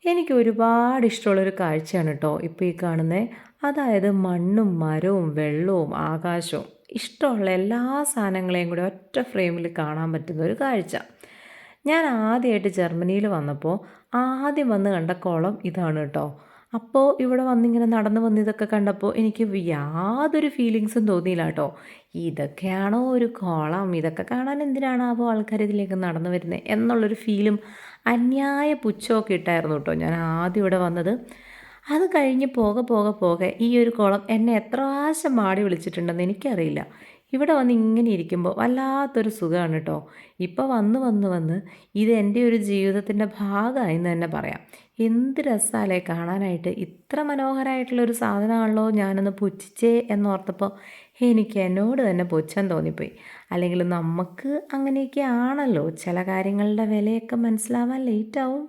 എനിക്ക് ഒരുപാട് ഇഷ്ടമുള്ളൊരു കാഴ്ചയാണ് കേട്ടോ ഇപ്പോൾ ഈ കാണുന്നത്. അതായത് മണ്ണും മരവും വെള്ളവും ആകാശവും ഇഷ്ടമുള്ള എല്ലാ സാധനങ്ങളെയും കൂടി ഒറ്റ ഫ്രെയിമിൽ കാണാൻ പറ്റുന്ന ഒരു കാഴ്ച. ഞാൻ ആദ്യമായിട്ട് ജർമ്മനിയിൽ വന്നപ്പോൾ ആദ്യം വന്ന് കണ്ട കുളം ഇതാണ് കേട്ടോ. അപ്പോൾ ഇവിടെ വന്നിങ്ങനെ നടന്ന് വന്ന് ഇതൊക്കെ കണ്ടപ്പോൾ എനിക്ക് യാതൊരു ഫീലിങ്സും തോന്നിയില്ല കേട്ടോ. ഇതൊക്കെയാണോ ഒരു കുളം, ഇതൊക്കെ കാണാൻ എന്തിനാണാവോ ആൾക്കാർ ഇതിലേക്ക് നടന്നു വരുന്നത് എന്നുള്ളൊരു ഫീലും അന്യായ പുച്ഛമൊക്കെ ഇട്ടായിരുന്നു കേട്ടോ ഞാൻ ആദ്യം ഇവിടെ വന്നത്. അത് കഴിഞ്ഞ് പോകെ പോകെ പോകെ ഈ ഒരു കുളം എന്നെ എത്ര പ്രാവശ്യം മാടി വിളിച്ചിട്ടുണ്ടെന്ന് എനിക്കറിയില്ല. ഇവിടെ വന്ന് ഇങ്ങനെ ഇരിക്കുമ്പോൾ വല്ലാത്തൊരു സുഖമാണ് കേട്ടോ. ഇപ്പോൾ വന്ന് വന്ന് വന്ന് ഇത് എൻ്റെ ഒരു ജീവിതത്തിൻ്റെ ഭാഗമായി എന്ന് തന്നെ പറയാം. എന്ത് രസമല്ലേ കാണാനായിട്ട്. ഇത്ര മനോഹരമായിട്ടുള്ളൊരു സാധനമാണല്ലോ ഞാനൊന്ന് പുച്ഛിച്ചേ എന്നോർത്തപ്പോൾ എനിക്ക് എന്നോട് തന്നെ പുച്ഛം തോന്നിപ്പോയി. അല്ലെങ്കിൽ നമുക്ക് അങ്ങനെയൊക്കെ ആണല്ലോ, ചില കാര്യങ്ങളുടെ വിലയൊക്കെ മനസ്സിലാവാൻ ലേറ്റാവും.